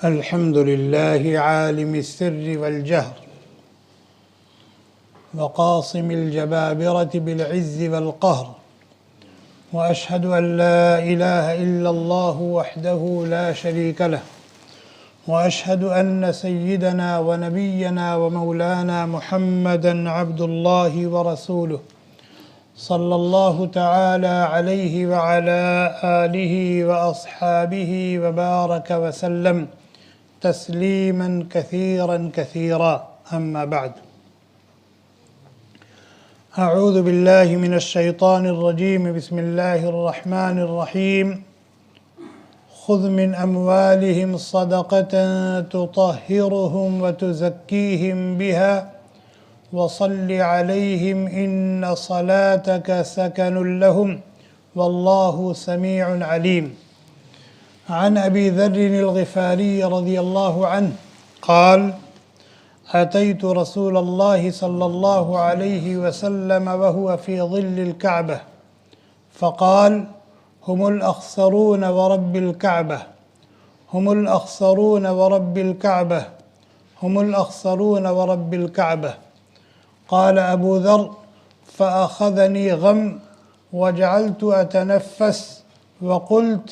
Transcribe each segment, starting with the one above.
الحمد لله عالم السر والجهر وقاصم الجبابرة بالعز والقهر، وأشهد أن لا إله إلا الله وحده لا شريك له، وأشهد أن سيدنا ونبينا ومولانا محمدًا عبد الله ورسوله صلى الله تعالى عليه وعلى آله وأصحابه وبارك وسلم تسليما كثيرا كثيرا. أما بعد، أعوذ بالله من الشيطان الرجيم. بسم الله الرحمن الرحيم. خذ من أموالهم صدقة تطهرهم وتزكيهم بها وصل عليهم إن صلاتك سكن لهم والله سميع عليم. عن أبي ذر الغفاري رضي الله عنه قال: أتيت رسول الله صلى الله عليه وسلم وهو في ظل الكعبة فقال: هم الأخسرون ورب الكعبة، هم الأخسرون ورب الكعبة، هم الأخسرون ورب الكعبة. قال أبو ذر: فأخذني غم وجعلت أتنفس وقلت: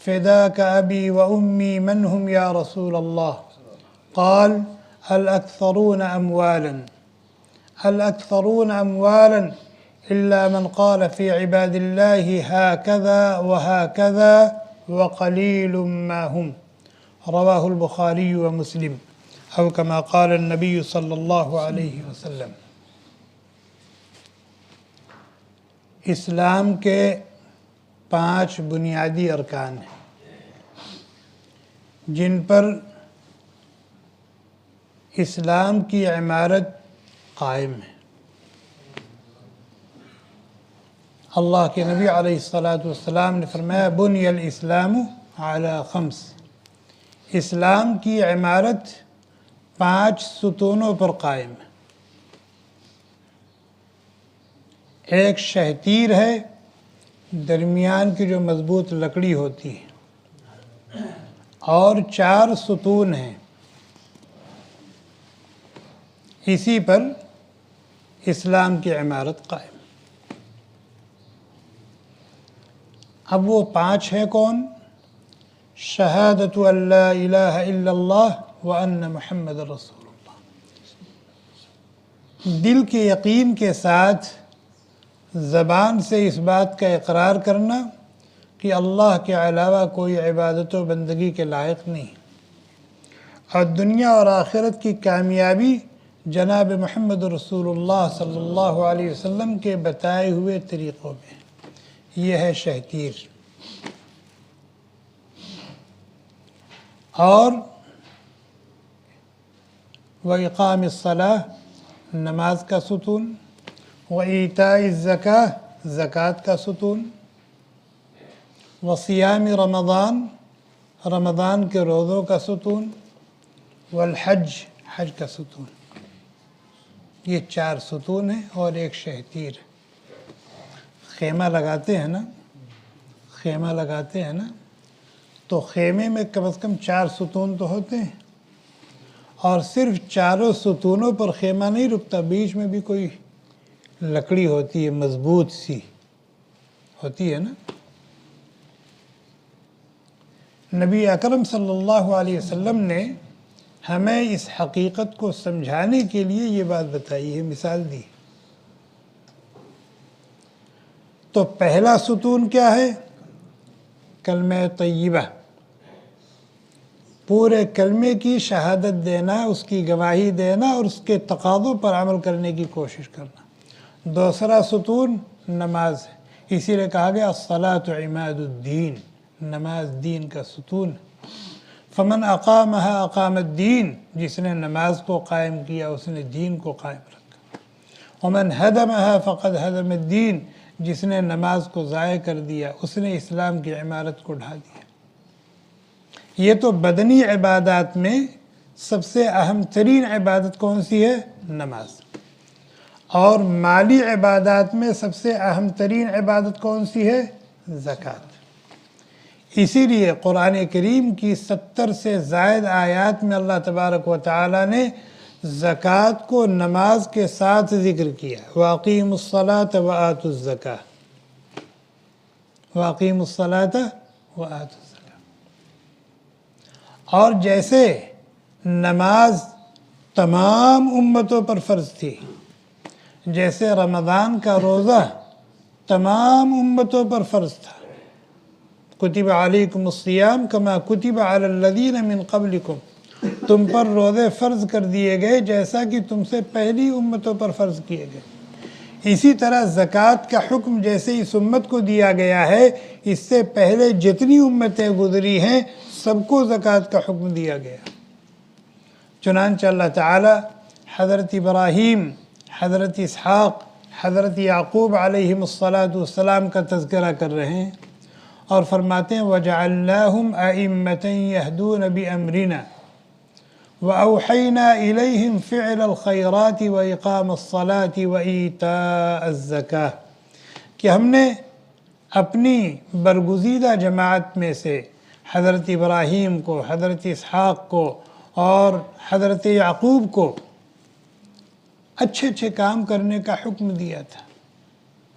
فداك أبي وأمي من هم يا رسول الله؟ قال: الأكثرون أموالا، الأكثرون أموالا إلا من قال في عباد الله هكذا وهكذا وقليل ما هم. رواه البخاري ومسلم أو كما قال النبي صلی اللہ علیہ وسلم. اسلام کے 5 بنیادی ارکان ہیں جن پر اسلام کی عمارت قائم ہے. اللہ کے نبی علیہ الصلاۃ والسلام نے فرمایا: بنی الاسلام علی 5. اسلام کی عمارت 5 ستونوں پر قائم ہے. ایک شہتیر ہے، درمیان کی جو مضبوط لکڑی ہوتی ہے، اور 4 ستون ہیں. اسی پر اسلام کی عمارت قائم. اب وہ 5 ہے کون؟ شہادت ان لا الہ الا اللہ وان محمد رسول اللہ. دل کے یقین کے ساتھ زبان سے اس بات کا اقرار کرنا کہ اللہ کے علاوہ کوئی عبادت و بندگی کے لائق نہیں، اور دنیا اور آخرت کی کامیابی جناب محمد رسول اللہ صلی اللہ علیہ وسلم کے بتائے ہوئے طریقوں میں. یہ ہے شہتیر. اور وَإِقَامِ الصَّلَاةِ، نماز کا ستون. وَإِيتَاءِ الزَّكَاةِ، زکوٰۃ کا ستون. وَصِيَامِ رمضان، رمضان کے روزوں کا ستون. والحج، حج کا ستون. یہ 4 ستون ہیں اور ایک شہتیر. خیمہ لگاتے ہیں نا، خیمہ لگاتے ہیں نا، تو خیمے میں کم از کم 4 ستون تو ہوتے ہیں، اور صرف 4 ستونوں پر خیمہ نہیں رکتا، بیچ میں بھی کوئی لکڑی ہوتی ہے، مضبوط سی ہوتی ہے نا. نبی اکرم صلی اللہ علیہ وسلم نے ہمیں اس حقیقت کو سمجھانے کے لیے یہ بات بتائی ہے، مثال دی. تو پہلا ستون کیا ہے؟ کلمہ طیبہ. پورے کلمے کی شہادت دینا، اس کی گواہی دینا اور اس کے تقاضوں پر عمل کرنے کی کوشش کرنا. دوسرا ستون نماز ہے، اسی لیے کہا گیا الصلاۃ عماد الدین، نماز دین کا ستون. فمن اقامها اقام الدین، جس نے نماز کو قائم کیا اس نے دین کو قائم رکھا. ومن هدمها فقد هدم الدین، جس نے نماز کو ضائع کر دیا اس نے اسلام کی عمارت کو ڈھا دیا. یہ تو بدنی عبادات میں سب سے اہم ترین عبادت کون سی ہے؟ نماز. اور مالی عبادات میں سب سے اہم ترین عبادت کون سی ہے؟ زکوٰۃ. اسی لیے قرآن کریم کی 70 سے زائد آیات میں اللہ تبارک و تعالی نے زکوٰۃ کو نماز کے ساتھ ذکر کیا، وَأَقِيمُوا الصَّلَاةَ وَآتُوا الزَّكَاةَ، وَأَقِيمُوا الصَّلَاةَ وَآتُوا الزَّكَاةَ۔ اور جیسے نماز تمام امتوں پر فرض تھی، جیسے رمضان کا روزہ تمام امتوں پر فرض تھا، کتب علیکم الصیام کما کتب علی الذین من قبلکم، تم پر روزے فرض کر دیے گئے جیسا کہ تم سے پہلی امتوں پر فرض کیے گئے۔ اسی طرح زکوٰۃ کا حکم جیسے اس امت کو دیا گیا ہے، اس سے پہلے جتنی امتیں گزری ہیں سب کو زکوٰۃ کا حکم دیا گیا۔ چنانچہ اللہ تعالی حضرت ابراہیم، حضرت اسحاق، حضرت یعقوب علیہم السلام کا تذکرہ کر رہے ہیں اور فرماتے ہیں وَجَعَلْنَاهُمْ أَئِمَّةً يَهْدُونَ بِأَمْرِنَا وَأَوْحَيْنَا إِلَيْهِمْ فِعْلَ الْخَيْرَاتِ وَإِقَامَ الصَّلَاةِ وَإِيتَاءَ الزَّكَاةِ، کہ ہم نے اپنی برگزیدہ جماعت میں سے حضرت ابراہیم کو، حضرت اسحاق کو اور حضرت یعقوب کو اچھے اچھے کام کرنے کا حکم دیا تھا،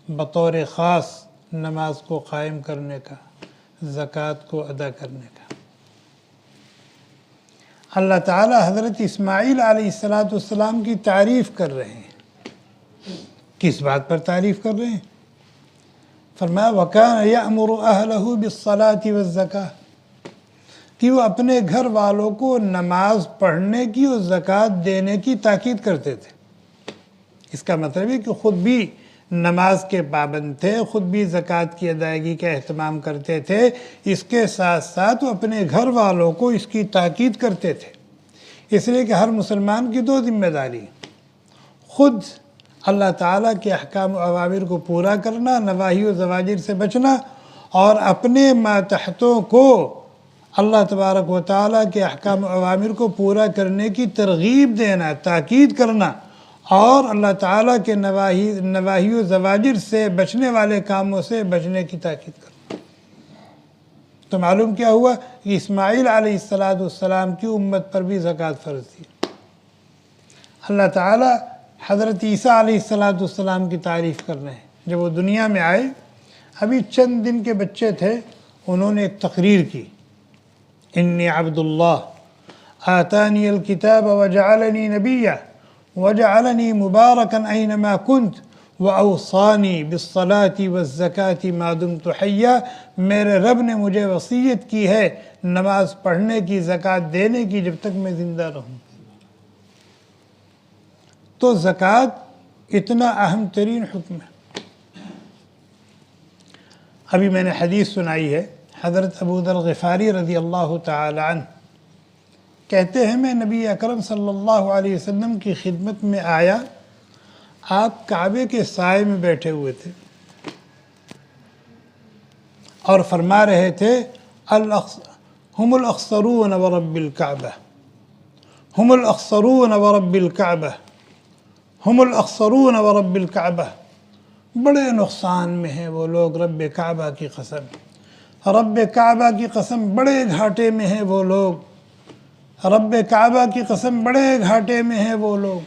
بطور خاص نماز کو قائم کرنے کا، زکوٰۃ کو ادا کرنے کا۔ اللہ تعالی حضرت اسماعیل علیہ السلام کی تعریف کر رہے ہیں۔ کس بات پر تعریف کر رہے ہیں؟ فرمایا وَكَانَ يَأْمُرُ أَهْلَهُ بِالصَّلَاةِ وَالزَّكَاةِ، کہ وہ اپنے گھر والوں کو نماز پڑھنے کی اور زکوٰۃ دینے کی تاکید کرتے تھے۔ اس کا مطلب ہے کہ خود بھی نماز کے پابند تھے، خود بھی زکوٰۃ کی ادائیگی کا اہتمام کرتے تھے، اس کے ساتھ ساتھ وہ اپنے گھر والوں کو اس کی تاکید کرتے تھے۔ اس لیے کہ ہر مسلمان کی 2 ذمہ داری، خود اللہ تعالیٰ کے احکام و اوامر کو پورا کرنا، نواہی و زواجر سے بچنا، اور اپنے ماتحتوں کو اللہ تبارک و تعالیٰ کے احکام و اوامر کو پورا کرنے کی ترغیب دینا، تاکید کرنا، اور اللہ تعالیٰ کے نواہی و زواجر سے بچنے والے کاموں سے بچنے کی تاکید کرنا۔ تو معلوم کیا ہوا کہ اسماعیل علیہ السلام کی امت پر بھی زکوٰۃ فرض تھی۔ اللہ تعالیٰ حضرت عیسیٰ علیہ السلام کی تعریف کر رہے ہیں۔ جب وہ دنیا میں آئے، ابھی چند دن کے بچے تھے، انہوں نے ایک تقریر کی، انی عبد اللہ آتانی الکتاب وجعلنی نبیا وجعلنی مبارکا اینما کنت وأوصانی بالصلاة والزکاة ما دمت حیا، میرے رب نے مجھے وصیت کی ہے نماز پڑھنے کی، زکوٰۃ دینے کی، جب تک میں زندہ رہوں۔ تو زکوٰۃ اتنا اہم ترین حکم ہے۔ ابھی میں نے حدیث سنائی ہے، حضرت ابو ذر غفاری رضی اللہ تعالی عنہ کہتے ہیں میں نبی اکرم صلی اللہ علیہ وسلم کی خدمت میں آیا، آپ کعبے کے سائے میں بیٹھے ہوئے تھے اور فرما رہے تھے ہم الاخسرون ورب الکعبہ، ہم الاخسرون ورب الکعبہ، ہم الاخسرون ورب الکعبہ، بڑے نقصان میں ہیں وہ لوگ، رب کعبہ کی قسم، رب کعبہ کی قسم بڑے گھاٹے میں ہیں وہ لوگ، رب کعبہ کی قسم بڑے گھاٹے میں ہیں وہ لوگ۔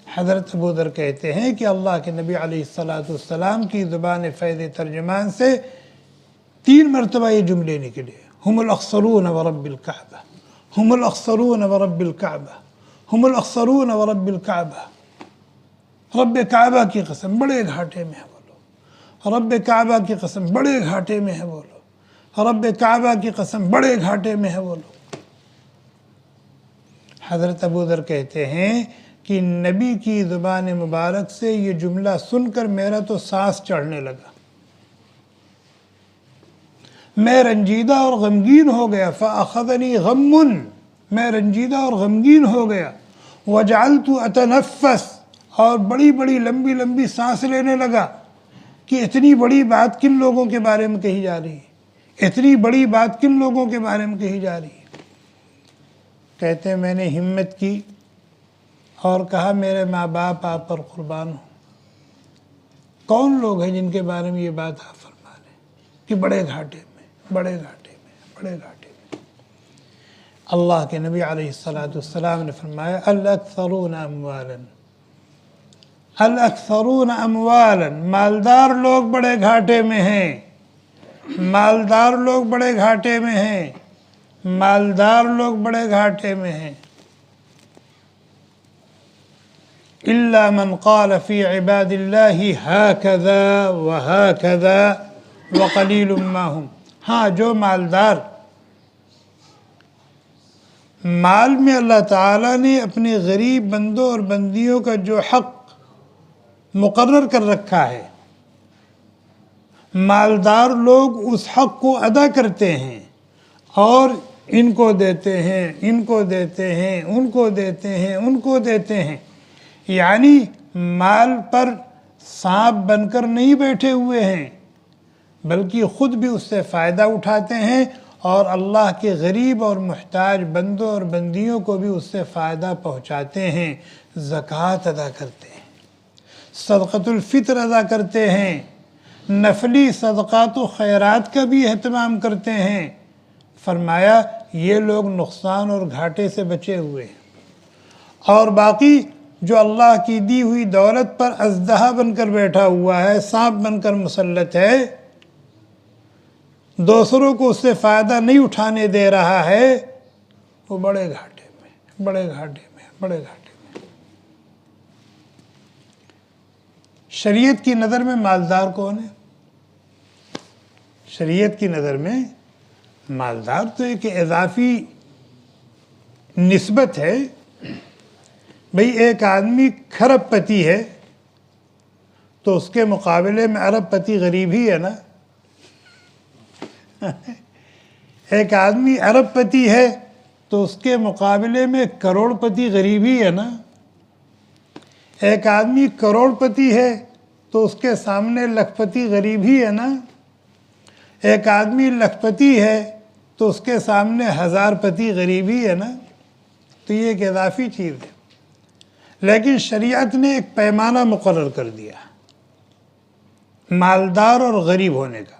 حضرت ابو ذر کہتے ہیں کہ اللہ کے نبی علیہ السلام کی زبان فیض ترجمان سے 3 مرتبہ یہ جملے نکلے، ہم الاخسرون ورب الکعبہ، ہم الاخسرون ورب الکعبہ، ہم الاخسرون ورب الکعبہ، رب کعبہ کی قسم بڑے گھاٹے میں ہیں وہ لوگ، رب کعبہ کی قسم بڑے گھاٹے میں ہیں وہ لوگ، رب کعبہ کی قسم بڑے گھاٹے میں ہیں وہ لوگ۔ حضرت ابو ذر کہتے ہیں کہ نبی کی زبان مبارک سے یہ جملہ سن کر میرا تو سانس چڑھنے لگا، میں رنجیدہ اور غمگین ہو گیا، فَأَخَذَنِي غَمٌّ، میں رنجیدہ اور غمگین ہو گیا، وَجَعَلْتُ أَتَنَفَّسُ، اور بڑی بڑی لمبی لمبی سانس لینے لگا کہ اتنی بڑی بات کن لوگوں کے بارے میں کہی جا رہی ہے، اتنی بڑی بات کن لوگوں کے بارے میں کہی جا رہی ہے۔ کہتے ہیں میں نے ہمت کی اور کہا میرے ماں باپ آپ پر قربان ہوں، کون لوگ ہیں جن کے بارے میں یہ بات آپ فرما رہے ہیں کہ بڑے گھاٹے میں، بڑے گھاٹے میں، بڑے گھاٹے میں۔ اللہ کے نبی علیہ السلام نے فرمایا الاکثرون اموالا، الاکثرون اموالا، مالدار لوگ بڑے گھاٹے میں ہیں، مالدار لوگ بڑے گھاٹے میں ہیں، مالدار لوگ بڑے گھاٹے میں ہیں۔ الا من قال فی عباد اللہ ہکذا وہکذا وقلیل ما هم، ہاں جو مالدار مال میں اللہ تعالیٰ نے اپنے غریب بندوں اور بندیوں کا جو حق مقرر کر رکھا ہے، مالدار لوگ اس حق کو ادا کرتے ہیں اور ان کو دیتے ہیں، ان کو دیتے ہیں، ان کو دیتے ہیں، ان کو دیتے ہیں، یعنی مال پر سانپ بن کر نہیں بیٹھے ہوئے ہیں بلکہ خود بھی اس سے فائدہ اٹھاتے ہیں اور اللہ کے غریب اور محتاج بندوں اور بندیوں کو بھی اس سے فائدہ پہنچاتے ہیں۔ زکوٰۃ ادا کرتے ہیں، صدقۃ الفطر ادا کرتے ہیں، نفلی صدقات و خیرات کا بھی اہتمام کرتے ہیں۔ فرمایا یہ لوگ نقصان اور گھاٹے سے بچے ہوئے ہیں۔ اور باقی جو اللہ کی دی ہوئی دولت پر اژدہا بن کر بیٹھا ہوا ہے، سانپ بن کر مسلط ہے، دوسروں کو اس سے فائدہ نہیں اٹھانے دے رہا ہے، وہ بڑے گھاٹے میں، بڑے گھاٹے میں، بڑے گھاٹے میں۔ شریعت کی نظر میں مالدار کون ہے؟ شریعت کی نظر میں مالدار تو ایک اضافی نسبت ہے۔ بھئی ایک آدمی کھرب پتی ہے تو اس کے مقابلے میں ارب پتی غریب ہی ہے نا۔ ایک آدمی ارب پتی ہے تو اس کے مقابلے میں کروڑ پتی غریب ہی ہے نا۔ ایک آدمی کروڑ پتی ہے تو اس کے سامنے لکھ پتی غریب ہی ہے نا۔ ایک آدمی لکھ پتی ہے تو اس کے سامنے ہزار پتی غریب ہی ہے نا۔ تو یہ ایک اضافی چیز ہے، لیکن شریعت نے ایک پیمانہ مقرر کر دیا مالدار اور غریب ہونے کا۔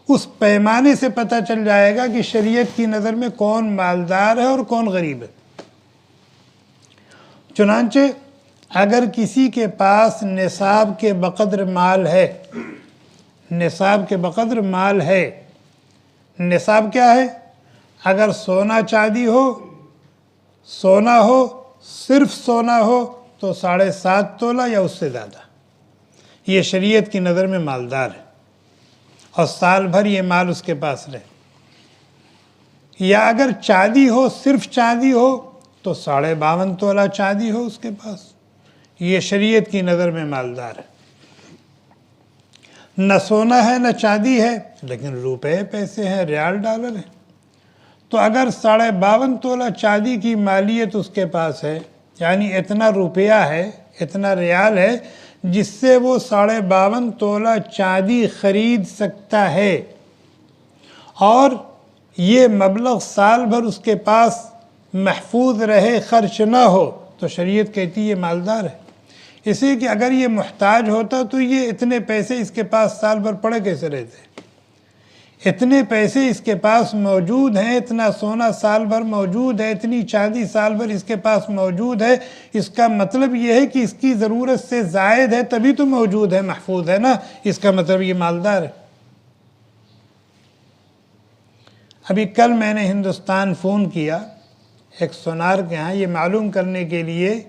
اس پیمانے سے پتہ چل جائے گا کہ شریعت کی نظر میں کون مالدار ہے اور کون غریب ہے۔ چنانچہ اگر کسی کے پاس نصاب کے بقدر مال ہے، نصاب کے بقدر مال ہے، نصاب کیا ہے؟ اگر سونا چاندی ہو، سونا ہو، صرف سونا ہو تو 7.5 تولہ یا اس سے زیادہ، یہ شریعت کی نظر میں مالدار ہے اور سال بھر یہ مال اس کے پاس رہے۔ یا اگر چاندی ہو، صرف چاندی ہو تو 52.5 تولہ چاندی ہو اس کے پاس، یہ شریعت کی نظر میں مالدار ہے۔ نہ سونا ہے نہ چاندی ہے لیکن روپے پیسے ہیں، ریال ڈالر ہیں، تو اگر 52.5 تولہ چاندی کی مالیت اس کے پاس ہے، یعنی اتنا روپیہ ہے، اتنا ریال ہے جس سے وہ 52.5 تولہ چاندی خرید سکتا ہے، اور یہ مبلغ سال بھر اس کے پاس محفوظ رہے، خرچ نہ ہو، تو شریعت کہتی ہے یہ مالدار ہے۔ اس لیے کہ اگر یہ محتاج ہوتا تو یہ اتنے پیسے اس کے پاس سال بھر پڑے کیسے رہتے؟ اتنے پیسے اس کے پاس موجود ہیں، اتنا سونا سال بھر موجود ہے، اتنی چاندی سال بھر اس کے پاس موجود ہے، اس کا مطلب یہ ہے کہ اس کی ضرورت سے زائد ہے تبھی تو موجود ہے، محفوظ ہے نا، اس کا مطلب یہ مالدار ہے۔ ابھی کل میں نے ہندوستان فون کیا ایک سونار کے ہاں، یہ معلوم کرنے کے لیے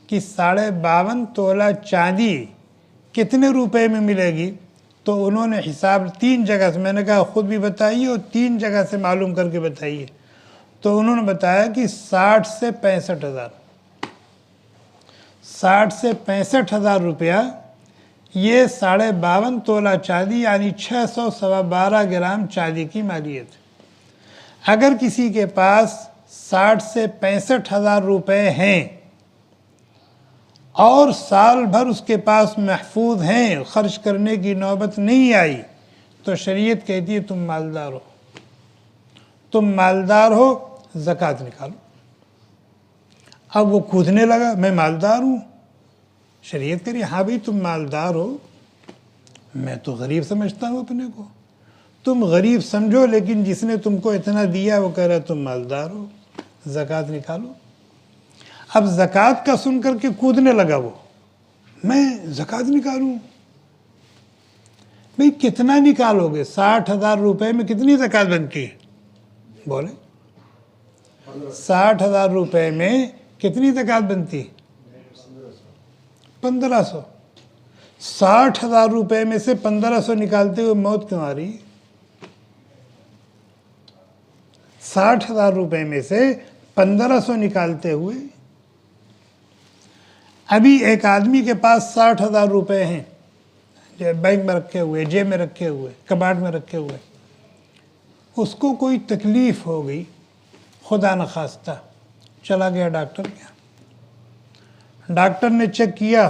کہ 52.5 تولہ چاندی کتنے روپے میں ملے گی، تو انہوں نے حساب 3 جگہ سے، میں نے کہا خود بھی بتائیے اور 3 جگہ سے معلوم کر کے بتائیے، تو انہوں نے بتایا کہ 60 سے 65 ہزار، 60 سے 65 ہزار روپیہ، یہ 52.5 تولہ چاندی یعنی 612 گرام چاندی کی مالیت۔ اگر کسی کے پاس 60 سے 65 ہزار روپے ہیں اور سال بھر اس کے پاس محفوظ ہیں، خرچ کرنے کی نوبت نہیں آئی، تو شریعت کہتی ہے تم مالدار ہو، تم مالدار ہو، زکوٰۃ نکالو۔ اب وہ کودنے لگا میں مالدار ہوں، شریعت کہہ رہی ہاں بھئی تم مالدار ہو، میں تو غریب سمجھتا ہوں اپنے کو، تم غریب سمجھو، لیکن جس نے تم کو اتنا دیا وہ کہہ رہا ہے تم مالدار ہو، زکوٰۃ نکالو۔ اب زکوٰۃ کا سن کر کے کودنے لگا وہ، میں زکوٰۃ نکالوں؟ بھئی کتنا نکالو گے؟ 60,000 روپے میں کتنی زکوٰۃ بنتی ہے؟ بولے 60,000 روپے میں کتنی زکوٰۃ بنتی ہے؟ 1500۔ 60,000 روپے میں سے 1500 نکالتے ہوئے موت کیوں آ رہی ہے؟ 60,000 روپے میں سے 1500 نکالتے ہوئے، ابھی ایک آدمی کے پاس 60,000 روپے ہیں، بینک میں رکھے ہوئے، جیب میں رکھے ہوئے، کباڑ میں رکھے ہوئے، اس کو کوئی تکلیف ہو گئی خدا نخواستہ، چلا گیا ڈاکٹر کے یہاں، ڈاکٹر نے چیک کیا،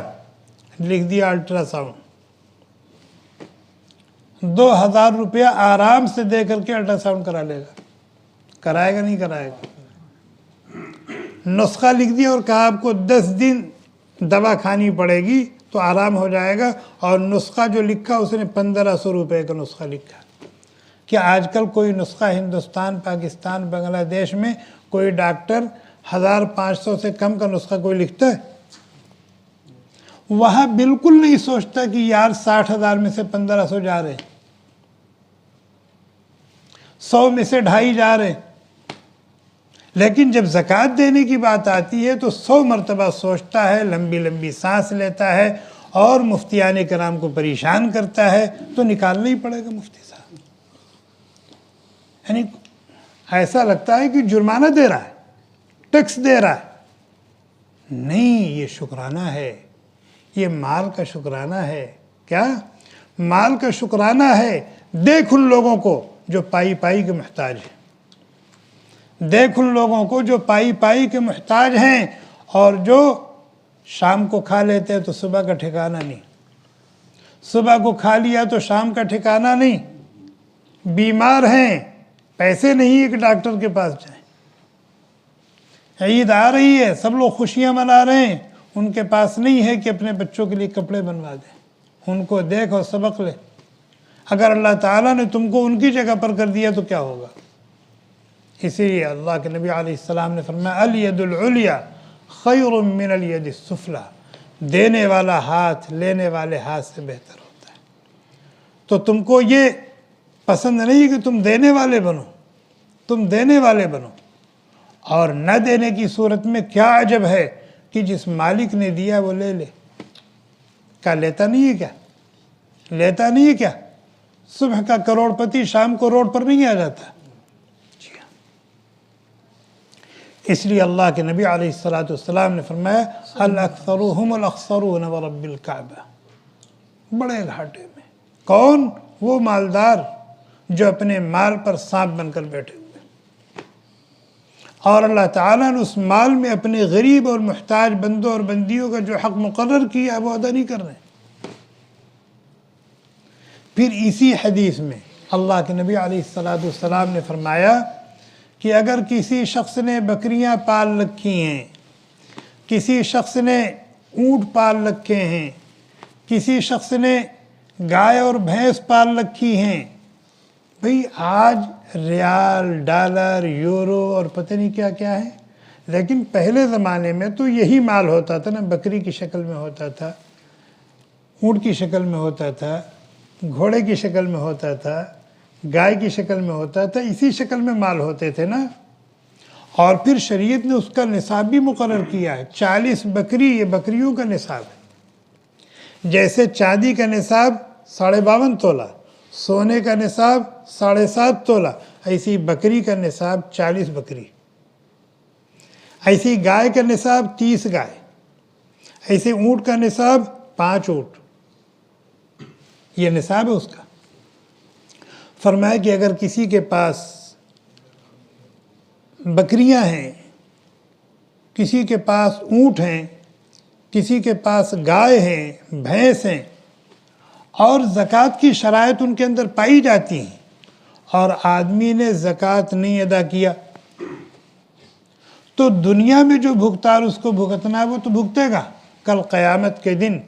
لکھ دیا الٹرا ساؤنڈ، 2,000 روپیہ آرام سے دے کر کے الٹرا ساؤنڈ کرا لے گا، کرائے گا نہیں کرائے گا؟ نسخہ لکھ دیا اور کہا آپ کو 10 دن دوا کھانی پڑے گی تو آرام ہو جائے گا، اور نسخہ جو لکھا اس نے 1500 روپے کا نسخہ لکھا۔ کیا آج کل کوئی نسخہ ہندوستان، پاکستان، بنگلہ دیش میں کوئی ڈاکٹر 1500 سے کم کا نسخہ کوئی لکھتا ہے؟ وہاں بالکل نہیں سوچتا کہ یار 60,000 میں سے 1500 جا رہے ہیں، 100 میں سے 2.5 جا رہے ہیں، لیکن جب زکوٰۃ دینے کی بات آتی ہے تو 100 مرتبہ سوچتا ہے، لمبی لمبی سانس لیتا ہے اور مفتیان کرام کو پریشان کرتا ہے، تو نکالنا ہی پڑے گا مفتی صاحب۔ یعنی ایسا لگتا ہے کہ جرمانہ دے رہا ہے، ٹیکس دے رہا ہے، نہیں، یہ شکرانہ ہے، یہ مال کا شکرانہ ہے۔ کیا؟ مال کا شکرانہ ہے۔ دیکھ ان لوگوں کو جو پائی پائی کے محتاج ہیں، دیکھ ان لوگوں کو جو پائی پائی کے محتاج ہیں، اور جو شام کو کھا لیتے ہیں تو صبح کا ٹھکانہ نہیں، صبح کو کھا لیا تو شام کا ٹھکانہ نہیں، بیمار ہیں، پیسے نہیں ایک ڈاکٹر کے پاس جائیں، عید آ رہی ہے، سب لوگ خوشیاں منا رہے ہیں، ان کے پاس نہیں ہے کہ اپنے بچوں کے لیے کپڑے بنوا دیں۔ ان کو دیکھ اور سبق لے۔ اگر اللہ تعالیٰ نے تم کو ان کی جگہ پر کر دیا تو کیا ہوگا؟ اسی لیے اللہ کے نبی علیہ السلام نے فرمایا الید العلیٰ خیر من الید السفلیٰ، دینے والا ہاتھ لینے والے ہاتھ سے بہتر ہوتا ہے۔ تو تم کو یہ پسند نہیں کہ تم دینے والے بنو، تم دینے والے بنو، اور نہ دینے کی صورت میں کیا عجب ہے کہ جس مالک نے دیا وہ لے لے۔ کیا لیتا نہیں ہے؟ کیا لیتا نہیں ہے؟ کیا صبح کا کروڑ پتی شام کو روڈ پر نہیں آ جاتا؟ جی ہاں۔ اس لیے اللہ کے نبی علیہ السلام نے فرمایا الاکثرهم الاخسرون ورب الکعبہ، بڑے گھاٹے میں کون؟ وہ مالدار جو اپنے مال پر سانپ بن کر بیٹھے ہوئے، اور اللہ تعالیٰ نے اس مال میں اپنے غریب اور محتاج بندوں اور بندیوں کا جو حق مقرر کیا وہ ادا نہیں کر رہے ہیں۔ پھر اسی حدیث میں اللہ کے نبی علیہ السلام نے فرمایا کہ اگر کسی شخص نے بکریاں پال رکھی ہیں، کسی شخص نے اونٹ پال رکھے ہیں، کسی شخص نے گائے اور بھینس پال رکھی ہیں، بھئی آج ریال، ڈالر، یورو اور پتہ نہیں کیا کیا ہے، لیکن پہلے زمانے میں تو یہی مال ہوتا تھا نا، بکری کی شکل میں ہوتا تھا، اونٹ کی شکل میں ہوتا تھا، گھوڑے کی شکل میں ہوتا تھا، گائے کی شکل میں ہوتا تھا، اسی شکل میں مال ہوتے تھے نا۔ اور پھر شریعت نے اس کا نصاب بھی مقرر کیا ہے، 40 بکری، یہ بکریوں کا نصاب ہے۔ جیسے چاندی کا نصاب 52.5 تولہ، سونے کا نصاب 7.5 تولہ، ایسی بکری کا نصاب 40 بکری، ایسی گائے کا نصاب 30 گائے، ایسے اونٹ کا نصاب 5 اونٹ، یہ نصاب ہے اس کا۔ فرمایا کہ اگر کسی کے پاس بکریاں ہیں، کسی کے پاس اونٹ ہیں، کسی کے پاس گائے ہیں، بھینس ہیں، اور زکوٰۃ کی شرائط ان کے اندر پائی جاتی ہیں، اور آدمی نے زکوٰۃ نہیں ادا کیا، تو دنیا میں جو بھگتار اس کو بھگتنا ہے وہ تو بھگتے گا، کل قیامت کے دن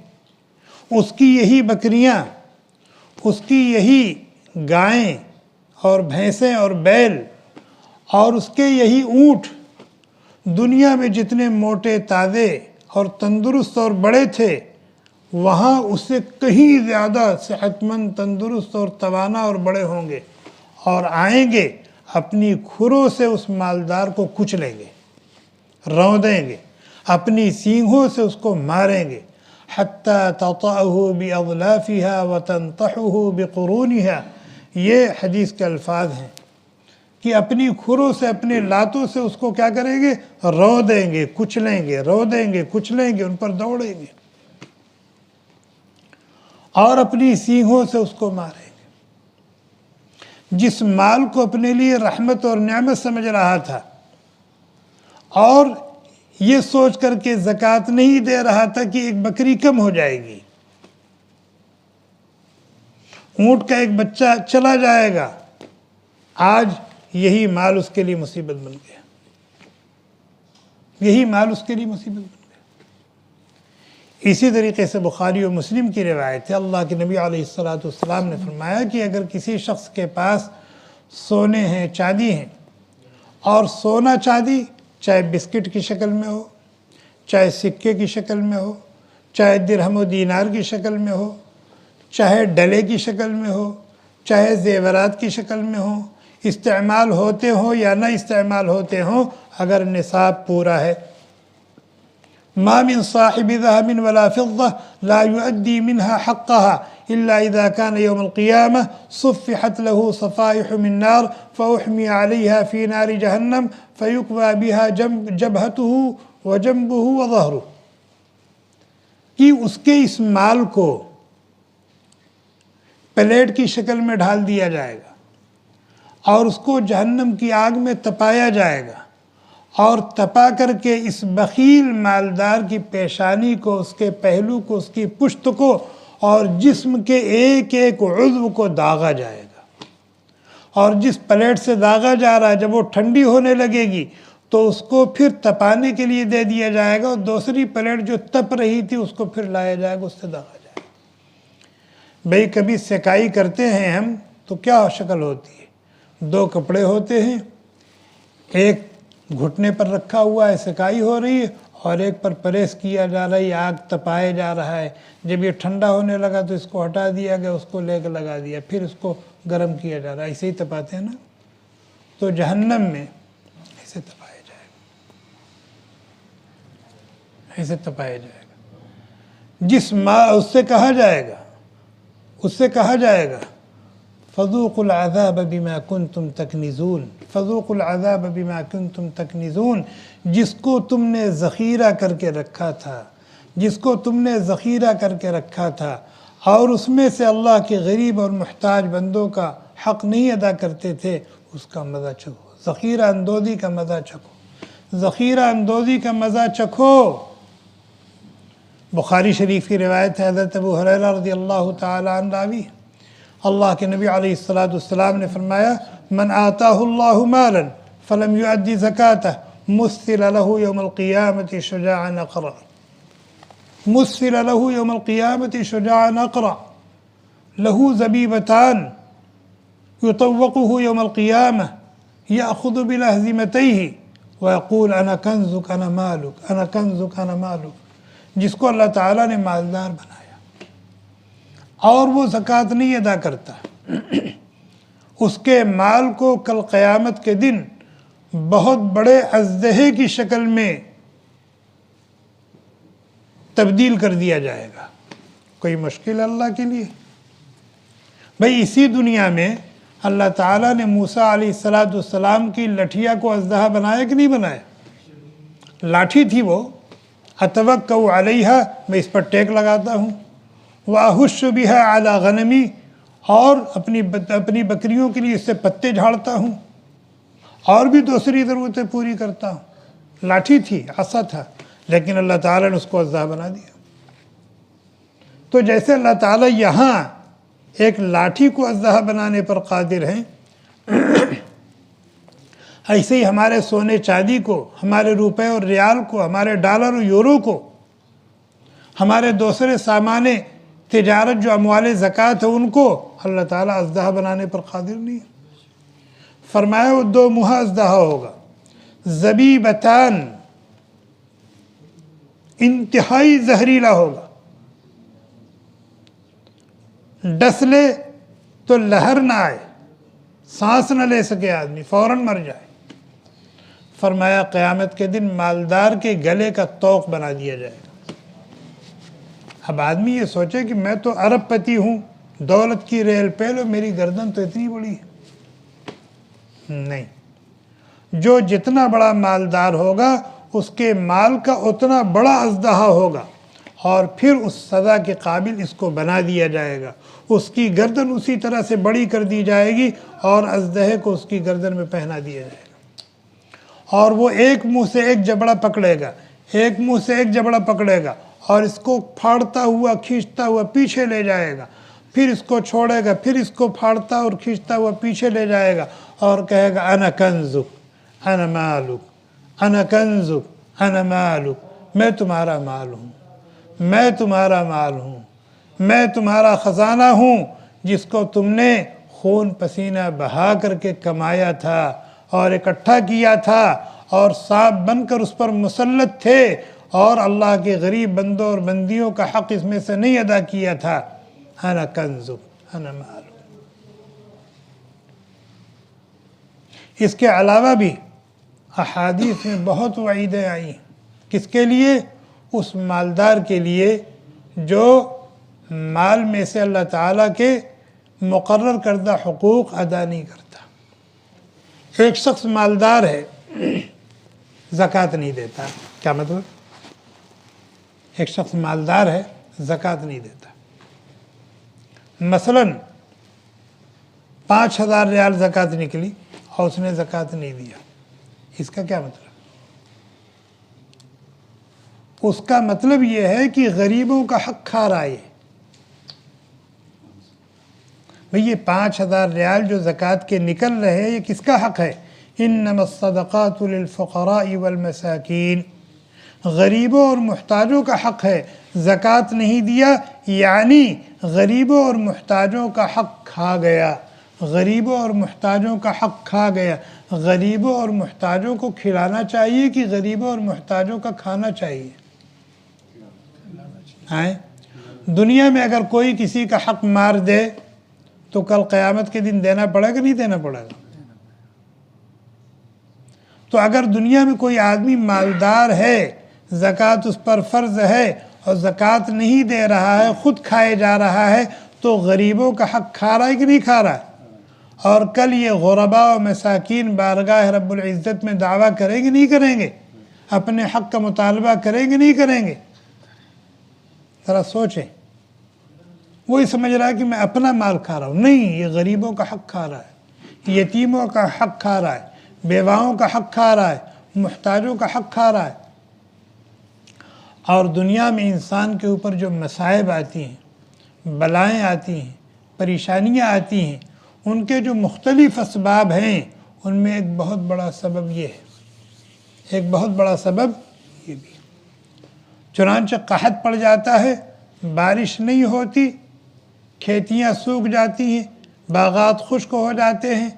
اس کی یہی بکریاں، اس کی یہی گائیں اور بھینسیں اور بیل اور اس کے یہی اونٹ دنیا میں جتنے موٹے تازے اور تندرست اور بڑے تھے وہاں اس سے کہیں زیادہ صحت مند تندرست اور توانا اور بڑے ہوں گے، اور آئیں گے اپنی کھروں سے اس مالدار کو کچلیں گے، رودیں گے، اپنی سینگوں سے اس کو ماریں گے، حَتَّى تَطَعُهُ بِأَضْلَافِهَا وَتَنْطَحُهُ بِقُرُونِهَا، یہ حدیث کے الفاظ ہیں کہ اپنی کھروں سے اپنے لاتوں سے اس کو کیا کریں گے؟ رو دیں گے، کچلیں گے، رو دیں گے، کچلیں گے، ان پر دوڑیں گے اور اپنی سینگوں سے اس کو ماریں گے۔ جس مال کو اپنے لیے رحمت اور نعمت سمجھ رہا تھا اور یہ سوچ کر کے زکوٰۃ نہیں دے رہا تھا کہ ایک بکری کم ہو جائے گی، اونٹ کا ایک بچہ چلا جائے گا، آج یہی مال اس کے لیے مصیبت بن گیا، یہی مال اس کے لیے مصیبت بن گیا۔ اسی طریقے سے بخاری و مسلم کی روایت ہے، اللہ کے نبی علیہ السلام نے فرمایا کہ اگر کسی شخص کے پاس سونے ہیں، چاندی ہیں، اور سونا چاندی چاہے بسکٹ کی شکل میں ہو، چاہے سکے کی شکل میں ہو، چاہے درہم و دینار کی شکل میں ہو، چاہے ڈلے کی شکل میں ہو، چاہے زیورات کی شکل میں ہو، استعمال ہوتے ہوں یا نہ استعمال ہوتے ہوں، اگر نصاب پورا ہے، ما من صاحب ذهب ولا فضة لا يؤدي منها حقها إلا إذا كان يوم القيامة صفحت له صفائح من نار فأحمي عليها في نار جهنم فيكوى بها جبهته وجنبه وظهره، کہ اس کے اس مال کو پلیٹ کی شکل میں ڈھال دیا جائے گا اور اس کو جہنم کی آگ میں تپایا جائے گا، اور تپا کر کے اس بخیل مالدار کی پیشانی کو، اس کے پہلو کو، اس کی پشت کو اور جسم کے ایک ایک عضو کو داغا جائے گا، اور جس پلیٹ سے داغا جا رہا ہے جب وہ ٹھنڈی ہونے لگے گی تو اس کو پھر تپانے کے لیے دے دیا جائے گا، اور دوسری پلیٹ جو تپ رہی تھی اس کو پھر لایا جائے گا، اس سے داغا جائے گا۔ بھئی کبھی سکائی کرتے ہیں ہم تو کیا شکل ہوتی ہے؟ دو کپڑے ہوتے ہیں، ایک گھٹنے پر رکھا ہوا ہے، سکائی ہو رہی ہے، اور ایک پر پریس کیا جا رہا ہے، آگ تپائے جا رہا ہے۔ جب یہ ٹھنڈا ہونے لگا تو اس کو ہٹا دیا گیا، اس کو لے کے لگا دیا، پھر اس کو گرم کیا جا رہا ہے، ایسے ہی تپاتے ہیں نا۔ تو جہنم میں ایسے تپایا جائے گا، ایسے تپایا جائے گا۔ جس اس سے کہا جائے گا، اس سے کہا جائے گا فذوقوا العذاب بما کنتم تکنزون، فذوقوا العذاب بما کنتم تکنزون، جس کو تم نے ذخیرہ کر کے رکھا تھا، جس کو تم نے ذخیرہ کر کے رکھا تھا اور اس میں سے اللہ کے غریب اور محتاج بندوں کا حق نہیں ادا کرتے تھے، اس کا مزہ چکھو، ذخیرہ اندوزی کا مزہ چکھو، ذخیرہ اندوزی کا مزہ چکھو۔ بخاری شریف کی روایت ہے، حضرت ابو ہریرہ رضی اللہ تعالی عنہ راوی، اللہ کے نبی علیہ السلام نے فرمایا من آتاہ اللہ مالا فلم یؤدی زکاتہ مثل له یوم القیامت شجاعا اقرع، مثل له یوم القیامت شجاعا اقرع له زبیبتان یطوقه یوم القیامہ یأخذ بلہزمتیہ ویقول انا کنزک انا مالک، انا کنزک انا مالک، جس کو اللہ تعالیٰ نے مالدار بنایا اور وہ زکوٰۃ نہیں ادا کرتا، اس کے مال کو کل قیامت کے دن بہت بڑے اژدہے کی شکل میں تبدیل کر دیا جائے گا۔ کوئی مشکل اللہ کے لیے؟ بھئی اسی دنیا میں اللہ تعالیٰ نے موسیٰ علیہ السلام کی لٹھیا کو اژدہا بنایا کہ نہیں بنایا؟ لاٹھی تھی وہ، اتوکل علیہا، میں اس پر ٹیک لگاتا ہوں، وَأَهُشُّ بِهَا عَلَى غَنَمِي، اور اپنی بکریوں کے لیے اس سے پتے جھاڑتا ہوں اور بھی دوسری ضرورتیں پوری کرتا ہوں۔ لاٹھی تھی، عصا تھا، لیکن اللہ تعالیٰ نے اس کو اژدہا بنا دیا۔ تو جیسے اللہ تعالیٰ یہاں ایک لاٹھی کو اژدہا بنانے پر قادر ہیں، ایسے ہی ہمارے سونے چاندی کو، ہمارے روپے اور ریال کو، ہمارے ڈالر اور یورو کو، ہمارے دوسرے سامان تجارت جو اموال زکوٰۃ ہے ان کو اللہ تعالیٰ اژدہا بنانے پر قادر نہیں ہے۔ فرمایا وہ دو منہا اژدہا ہوگا، زبیبتان، انتہائی زہریلا ہوگا، ڈس لے تو لہر نہ آئے، سانس نہ لے سکے آدمی، فوراً مر جائے۔ فرمایا قیامت کے دن مالدار کے گلے کا طوق بنا دیا جائے گا۔ اب آدمی یہ سوچے کہ میں تو ارب پتی ہوں، دولت کی ریل پہ لو، میری گردن تو اتنی بڑی ہے۔ نہیں، جو جتنا بڑا مالدار ہوگا اس کے مال کا اتنا بڑا اژدہا ہوگا، اور پھر اس سزا کے قابل اس کو بنا دیا جائے گا، اس کی گردن اسی طرح سے بڑی کر دی جائے گی اور اژدہے کو اس کی گردن میں پہنا دیا جائے گا، اور وہ ایک منہ سے ایک جبڑا پکڑے گا، ایک منہ سے ایک جبڑا پکڑے گا اور اس کو پھاڑتا ہوا کھینچتا ہوا پیچھے لے جائے گا، پھر اس کو چھوڑے گا، پھر اس کو پھاڑتا اور کھینچتا ہوا پیچھے لے جائے گا اور کہے گا انا کنزک انا مالک، انا کنزک انا مالک، میں تمہارا مال ہوں، میں تمہارا مال ہوں، میں تمہارا خزانہ ہوں جس کو تم نے خون پسینہ بہا کر کے کمایا تھا اور اکٹھا کیا تھا اور سانپ بن کر اس پر مسلط تھے اور اللہ کے غریب بندوں اور بندیوں کا حق اس میں سے نہیں ادا کیا تھا۔ انا کنزک انا مالک۔ اس کے علاوہ بھی احادیث میں بہت وعیدیں آئی، کس کے لیے؟ اس مالدار کے لیے جو مال میں سے اللہ تعالیٰ کے مقرر کردہ حقوق ادا نہیں کرتا۔ ایک شخص مالدار ہے، زکوٰۃ نہیں دیتا۔ کیا مطلب؟ ایک شخص مالدار ہے، زکوٰۃ نہیں دیتا۔ مثلا 5,000 ریال زکوٰۃ نکلی اور اس نے زکوٰۃ نہیں دیا، اس کا کیا مطلب؟ اس کا مطلب یہ ہے کہ غریبوں کا حق کھا رہا ہے۔ بھئی یہ 5,000 ریال جو زکوٰۃ کے نکل رہے ہیں، یہ کس کا حق ہے؟ انما الصدقات للفقراء والمساکین، غریبوں اور محتاجوں کا حق ہے۔ زکوٰۃ نہیں دیا یعنی غریبوں اور محتاجوں کا حق کھا گیا، غریبوں اور محتاجوں کا حق کھا گیا۔ غریبوں اور محتاجوں کو کھلانا چاہیے کہ غریبوں اور محتاجوں کا کھانا چاہیے؟ دنیا میں اگر کوئی کسی کا حق مار دے تو کل قیامت کے دن دینا پڑے گا نہیں دینا پڑے گا؟ تو اگر دنیا میں کوئی آدمی مالدار ہے، زکوٰۃ اس پر فرض ہے اور زکوٰۃ نہیں دے رہا ہے، خود کھائے جا رہا ہے، تو غریبوں کا حق کھا رہا ہے کہ نہیں کھا رہا ہے؟ اور کل یہ غرباء و مساکین بارگاہ رب العزت میں دعویٰ کریں گے نہیں کریں گے؟ اپنے حق کا مطالبہ کریں گے نہیں کریں گے؟ ذرا سوچیں۔ وہی سمجھ رہا ہے کہ میں اپنا مال کھا رہا ہوں، نہیں، یہ غریبوں کا حق کھا رہا ہے، یتیموں کا حق کھا رہا ہے، بیواؤں کا حق کھا رہا ہے، محتاجوں کا حق کھا رہا ہے۔ اور دنیا میں انسان کے اوپر جو مصائب آتی ہیں، بلائیں آتی ہیں، پریشانیاں آتی ہیں، ان کے جو مختلف اسباب ہیں، ان میں ایک بہت بڑا سبب یہ ہے، ایک بہت بڑا سبب یہ بھی۔ چنانچہ قحط پڑ جاتا ہے، بارش نہیں ہوتی، کھیتیاں سوکھ جاتی ہیں، باغات خشک ہو جاتے ہیں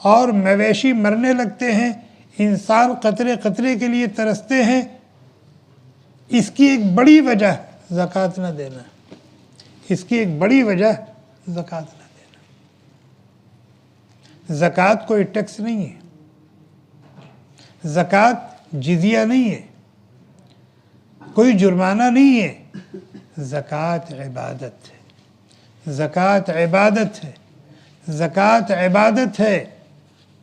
اور مویشی مرنے لگتے ہیں، انسان قطرے قطرے کے لیے ترستے ہیں۔ اس کی ایک بڑی وجہ زکوٰۃ نہ دینا، اس کی ایک بڑی وجہ زکوٰۃ نہ دینا۔ زکوٰۃ کوئی ٹیکس نہیں ہے، زکوٰۃ جزیہ نہیں ہے، کوئی جرمانہ نہیں ہے، زکوٰۃ عبادت ہے، زکوٰۃ عبادت ہے، زکوٰۃ عبادت ہے۔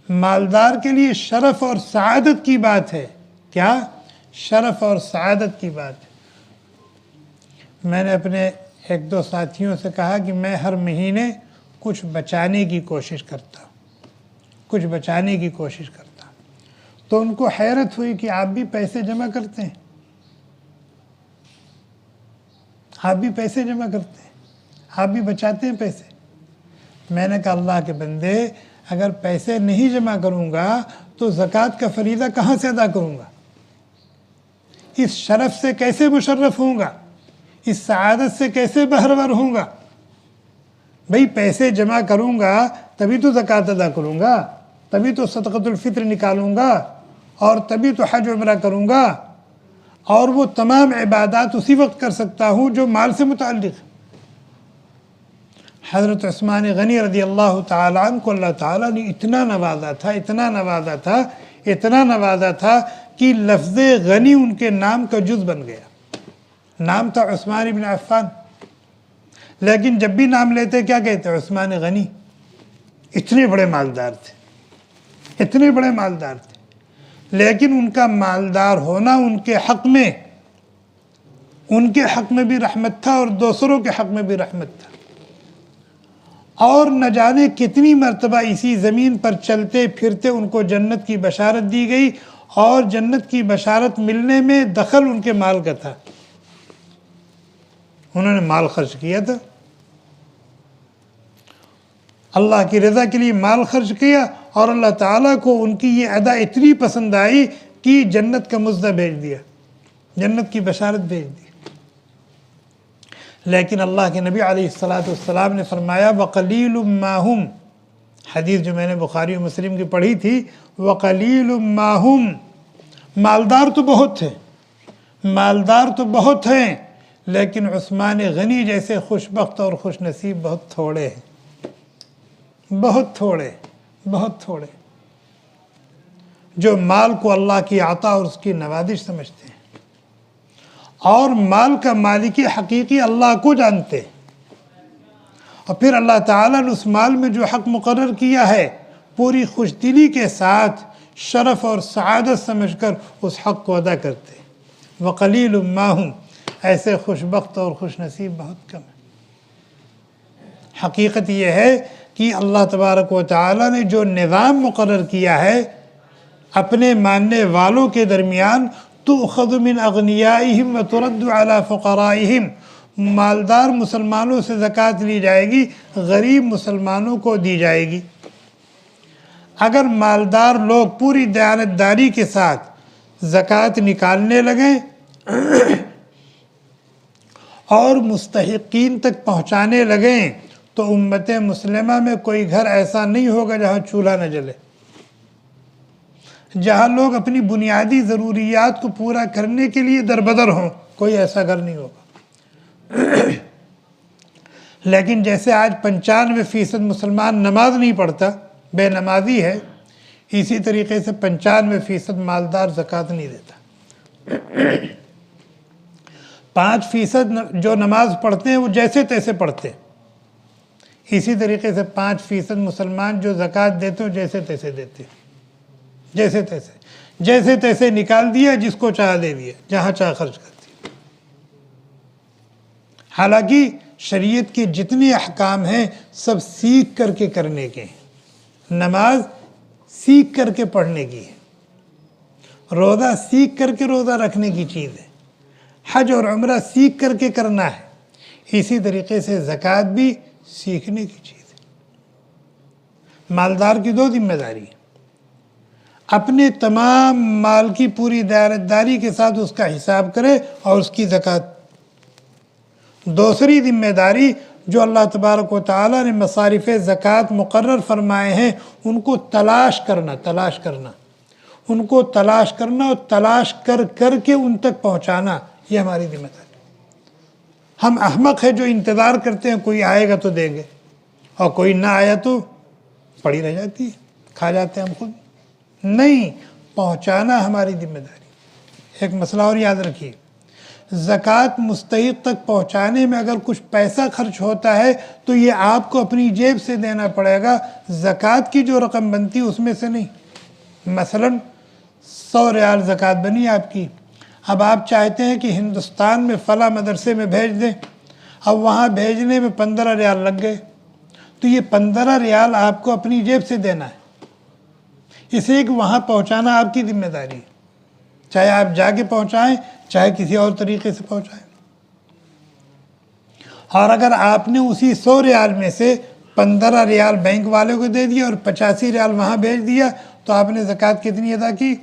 مالدار کے لیے شرف اور سعادت کی بات ہے۔ کیا؟ شرف اور سعادت کی بات ہے۔ میں نے اپنے ایک دو ساتھیوں سے کہا کہ میں ہر مہینے کچھ بچانے کی کوشش کرتا ہوں، کچھ بچانے کی کوشش کرتا ہوں۔ تو ان کو حیرت ہوئی کہ آپ بھی پیسے جمع کرتے ہیں، آپ بھی پیسے جمع کرتے ہیں، آپ بھی بچاتے ہیں پیسے۔ میں نے کہا اللہ کے بندے، اگر پیسے نہیں جمع کروں گا تو زکوٰۃ کا فریضہ کہاں سے ادا کروں گا؟ اس شرف سے کیسے مشرف ہوں گا؟ اس سعادت سے کیسے بہرور ہوں گا؟ بھئی پیسے جمع کروں گا تبھی تو زکوٰۃ ادا کروں گا۔ تبھی تو صدقۃ الفطر نکالوں گا اور تبھی تو حج عمرہ کروں گا، اور وہ تمام عبادات اسی وقت کر سکتا ہوں جو مال سے متعلق ہے۔ حضرت عثمان غنی رضی اللہ تعالیٰ عنہ کو اللہ تعالیٰ نے اتنا نوازا تھا، اتنا نوازا تھا، اتنا نوازا تھا کہ لفظ غنی ان کے نام کا جز بن گیا۔ نام تھا عثمان بن عفان، لیکن جب بھی نام لیتے کیا کہتے؟ عثمان غنی۔ اتنے بڑے مالدار تھے، اتنے بڑے مالدار تھے، لیکن ان کا مالدار ہونا ان کے حق میں بھی رحمت تھا اور دوسروں کے حق میں بھی رحمت تھا، اور نہ جانے کتنی مرتبہ اسی زمین پر چلتے پھرتے ان کو جنت کی بشارت دی گئی، اور جنت کی بشارت ملنے میں دخل ان کے مال کا تھا۔ انہوں نے مال خرچ کیا تھا، اللہ کی رضا کے لیے مال خرچ کیا، اور اللہ تعالیٰ کو ان کی یہ ادا اتنی پسند آئی کہ جنت کا مژدہ بھیج دیا، جنت کی بشارت بھیج دی۔ لیکن اللہ کے نبی علیہ السلام نے فرمایا وَقَلِيلٌ مَّا هُمْ، حدیث جو میں نے بخاری و مسلم کی پڑھی تھی، وَقَلِيلٌ مَّا هُمْ، مالدار تو بہت تھے، مالدار تو بہت ہیں، لیکن عثمان غنی جیسے خوش بخت اور خوش نصیب بہت تھوڑے ہیں، بہت تھوڑے، بہت تھوڑے، جو مال کو اللہ کی عطا اور اس کی نوازش سمجھتے ہیں، اور مال کا مالک حقیقی اللہ کو جانتے ہیں، اور پھر اللہ تعالیٰ نے اس مال میں جو حق مقرر کیا ہے پوری خوش دلی کے ساتھ شرف اور سعادت سمجھ کر اس حق کو ادا کرتے ہیں۔ وَقَلِيلٌ مَّا هُمْ، ایسے خوش بخت اور خوش نصیب بہت کم ہیں۔ حقیقت یہ ہے کہ اللہ تبارک و تعالیٰ نے جو نظام مقرر کیا ہے اپنے ماننے والوں کے درمیان، تُؤْخَذُ مِنْ أَغْنِيَائِهِمْ وَتُرَدُّ عَلَى فُقَرَائِهِمْ، مالدار مسلمانوں سے زکوٰۃ لی جائے گی، غریب مسلمانوں کو دی جائے گی۔ اگر مالدار لوگ پوری دیانتداری کے ساتھ زکوٰۃ نکالنے لگیں اور مستحقین تک پہنچانے لگیں تو امت مسلمہ میں کوئی گھر ایسا نہیں ہوگا جہاں چولہا نہ جلے، جہاں لوگ اپنی بنیادی ضروریات کو پورا کرنے کے لیے دربدر ہوں، کوئی ایسا گھر نہیں ہوگا۔ لیکن جیسے آج 95% مسلمان نماز نہیں پڑھتا، بے نمازی ہے، اسی طریقے سے 95% مالدار زکوٰۃ نہیں دیتا۔ 5% جو نماز پڑھتے ہیں وہ جیسے تیسے پڑھتے ہیں، اسی طریقے سے 5% مسلمان جو زکوٰۃ دیتے ہیں جیسے تیسے دیتے ہیں، جیسے تیسے نکال دیا، جس کو چاہ دے دیا، جہاں چاہ خرچ کر دیا۔ حالانکہ شریعت کے جتنے احکام ہیں سب سیکھ کر کے کرنے کے ہیں۔ نماز سیکھ کر کے پڑھنے کی ہے، روزہ سیکھ کر کے روزہ رکھنے کی چیز ہے، حج اور عمرہ سیکھ کر کے کرنا ہے، اسی طریقے سے زکوٰۃ بھی سیکھنے کی چیز ہے۔ مالدار کی 2 ذمہ داری ہے، اپنے تمام مال کی پوری دیانتداری کے ساتھ اس کا حساب کرے اور اس کی زکوٰۃ۔ دوسری ذمہ داری جو اللہ تبارک و تعالیٰ نے مصارف زکوٰۃ مقرر فرمائے ہیں ان کو تلاش کرنا ان کو تلاش کرنا اور تلاش کر کے ان تک پہنچانا، یہ ہماری ذمہ داری۔ ہم احمق ہیں جو انتظار کرتے ہیں کوئی آئے گا تو دیں گے، اور کوئی نہ آیا تو پڑی رہ جاتی ہے، کھا جاتے ہیں ہم خود۔ نہیں، پہنچانا ہماری ذمہ داری۔ ایک مسئلہ اور یاد رکھیے، زکوٰۃ مستحق تک پہنچانے میں اگر کچھ پیسہ خرچ ہوتا ہے تو یہ آپ کو اپنی جیب سے دینا پڑے گا، زکوٰۃ کی جو رقم بنتی اس میں سے نہیں۔ مثلا 100 ریال زکوٰۃ بنی آپ کی، اب آپ چاہتے ہیں کہ ہندوستان میں فلاں مدرسے میں بھیج دیں، اب وہاں بھیجنے میں 15 ریال لگ گئے، تو یہ 15 ریال آپ کو اپنی جیب سے دینا ہے، اس لیے کہ وہاں پہنچانا آپ کی ذمہ داری ہے، چاہے آپ جا کے پہنچائیں چاہے کسی اور طریقے سے پہنچائیں۔ اور اگر آپ نے اسی 100 ریال میں سے 15 ریال بینک والے کو دے دیا اور 85 ریال وہاں بھیج دیا تو آپ نے زکوٰۃ کتنی ادا کی؟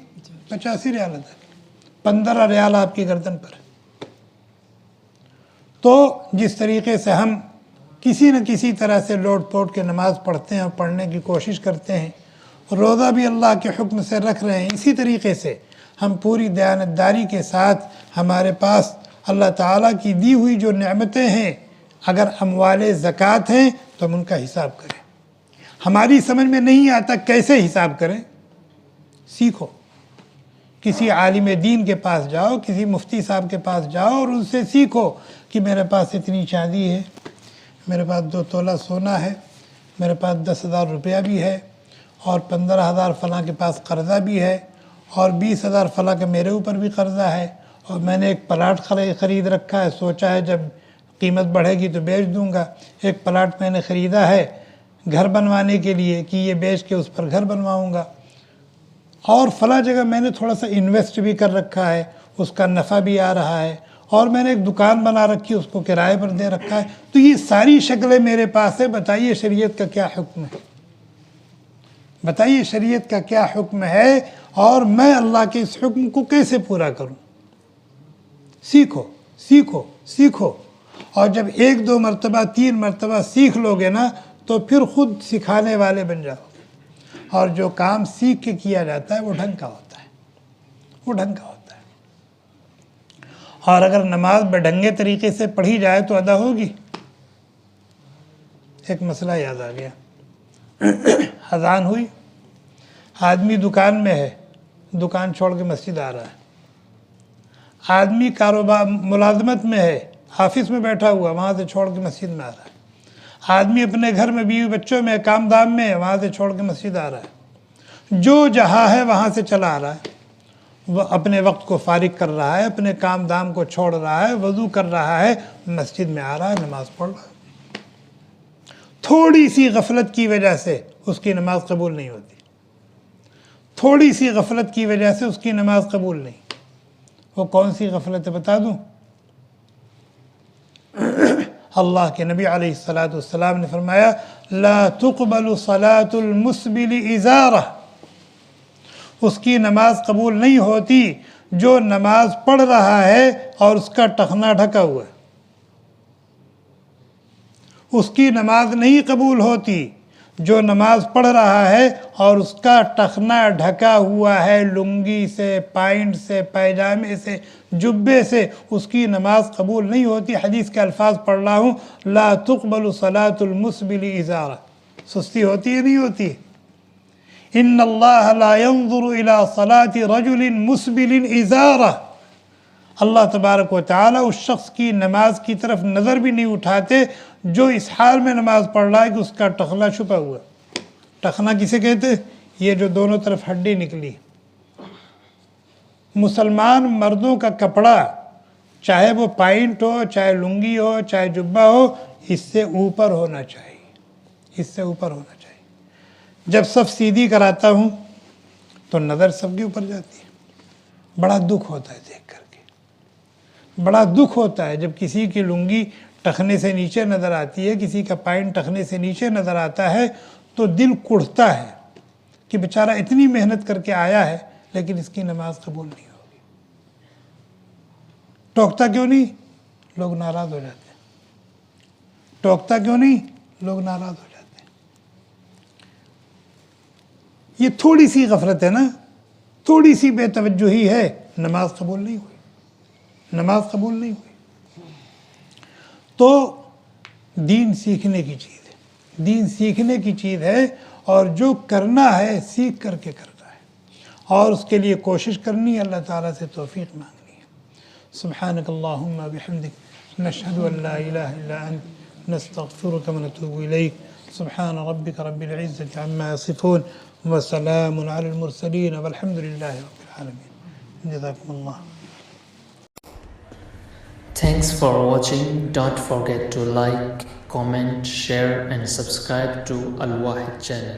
85 ریال ادا کی، 15 ریال آپ کی گردن پر ہے۔ تو جس طریقے سے ہم کسی نہ کسی طرح سے لوٹ پوٹ کے نماز پڑھتے ہیں اور پڑھنے کی کوشش کرتے ہیں، روزہ بھی اللہ کے حکم سے رکھ رہے ہیں، اسی طریقے سے ہم پوری دیانتداری کے ساتھ ہمارے پاس اللہ تعالیٰ کی دی ہوئی جو نعمتیں ہیں، اگر اموال زکوٰۃ ہیں تو ہم ان کا حساب کریں۔ ہماری سمجھ میں نہیں آتا کیسے حساب کریں، سیکھو، کسی عالم دین کے پاس جاؤ، کسی مفتی صاحب کے پاس جاؤ اور ان سے سیکھو کہ میرے پاس اتنی چاندی ہے، میرے پاس 2 تولہ سونا ہے، میرے پاس 10,000 روپیہ بھی ہے، اور 15,000 فلاں کے پاس قرضہ بھی ہے، اور 20,000 فلاں کا میرے اوپر بھی قرضہ ہے، اور میں نے ایک پلاٹ خرید رکھا ہے، سوچا ہے جب قیمت بڑھے گی تو بیچ دوں گا۔ ایک پلاٹ میں نے خریدا ہے گھر بنوانے کے لیے کہ یہ بیچ کے اس پر گھر بنواؤں گا، اور فلاں جگہ میں نے تھوڑا سا انویسٹ بھی کر رکھا ہے، اس کا نفع بھی آ رہا ہے، اور میں نے ایک دکان بنا رکھی ہے، اس کو کرائے پر دے رکھا ہے۔ تو یہ ساری شکلیں میرے پاس ہے، بتائیے شریعت کا کیا حکم ہے؟ بتائیے شریعت کا کیا حکم ہے، اور میں اللہ کے اس حکم کو کیسے پورا کروں؟ سیکھو سیکھو سیکھو، اور جب 1 2 مرتبہ 3 مرتبہ سیکھ لو گے نا تو پھر خود سکھانے والے بن جاؤ گے، اور جو کام سیکھ کے کیا جاتا ہے وہ ڈھنگ کا ہوتا ہے، وہ ڈھنگ کا ہوتا ہے۔ اور اگر نماز بڑھنگے طریقے سے پڑھی جائے تو ادا ہوگی۔ ایک مسئلہ یاد آ گیا، اذان ہوئی، آدمی دکان میں ہے، دکان چھوڑ کے مسجد آ رہا ہے، آدمی کاروبار ملازمت میں ہے، آفس میں بیٹھا ہوا، وہاں سے چھوڑ کے مسجد میں آ رہا ہے، آدمی اپنے گھر میں بیوی بچوں میں کام دام میں ہے، وہاں سے چھوڑ کے مسجد آ رہا ہے، جو جہاں ہے وہاں سے چلا آ رہا ہے، وہ اپنے وقت کو فارغ کر رہا ہے، اپنے کام دام کو چھوڑ رہا ہے، وضو کر رہا ہے، مسجد میں آ رہا ہے، نماز پڑھ رہا ہے۔ تھوڑی سی غفلت کی وجہ سے اس کی نماز قبول نہیں ہوتی، تھوڑی سی غفلت کی وجہ سے اس کی نماز قبول نہیں۔ وہ کون سی غفلت ہے بتا دوں؟ اللہ کے نبی علیہ السلام نے فرمایا لا تقبل صلاة المسبل ازارہ، اس کی نماز قبول نہیں ہوتی جو نماز پڑھ رہا ہے اور اس کا ٹخنا ڈھکا ہوا ہے، اس کی نماز نہیں قبول ہوتی جو نماز پڑھ رہا ہے اور اس کا ٹخنا ڈھکا ہوا ہے، لنگی سے، پائنٹ سے، پیجامے سے، جبے سے، اس کی نماز قبول نہیں ہوتی۔ حدیث کے الفاظ پڑھ رہا ہوں، لا تقبل صلاة المسبل ازارہ، سستی ہوتی ہے نہیں ہوتی؟ ان اللہ لا ينظر الى صلاة رجل مسبل ازارہ، اللہ تبارک و تعالی اس شخص کی نماز کی طرف نظر بھی نہیں اٹھاتے جو اس حال میں نماز پڑھ رہا ہے کہ اس کا ٹخنا چھپا ہوا۔ ٹخنا کسے کہتے؟ یہ جو دونوں طرف ہڈی نکلی۔ مسلمان مردوں کا کپڑا چاہے وہ پائنٹ ہو، چاہے لنگی ہو، چاہے جبہ ہو، اس سے اوپر ہونا چاہیے، اس سے اوپر ہونا چاہیے۔ جب صف سیدھی کراتا ہوں تو نظر سب کے اوپر جاتی ہے، بڑا دکھ ہوتا ہے دیکھ کر کے، بڑا دکھ ہوتا ہے جب کسی کی لنگی ٹخنے سے نیچے نظر آتی ہے، کسی کا پائنٹ ٹخنے سے نیچے نظر آتا ہے تو دل کڑھتا ہے کہ بیچارہ اتنی محنت کر کے آیا ہے لیکن اس کی نماز قبول نہیں ہوگی۔ ٹوکتا کیوں نہیں؟ لوگ ناراض ہو جاتے ہیں۔ ٹوکتا کیوں نہیں؟ لوگ ناراض ہو جاتے ہیں۔ یہ تھوڑی سی غفلت ہے نا، تھوڑی سی بے توجہی ہے، نماز قبول نہیں ہوئی، نماز قبول نہیں ہوئی۔ تو دین سیکھنے کی چیز ہے، دین سیکھنے کی چیز ہے، اور جو کرنا ہے سیکھ کر کے کرنا ہے، اور اس کے لیے کوشش کرنی ہے، اللہ تعالیٰ سے توفیق مانگنی ہے۔ سبحانک اللہم بحمدک نشہد ان لا الہ الا انت نستغفرک ونتوب الیک۔ سبحان ربک رب العزة عما یصفون وسلام علی المرسلین والحمد للہ رب العالمین۔ جزاکم اللہ۔ Thanks for watching. Don't forget to like, comment, share and subscribe to Al Wahid channel.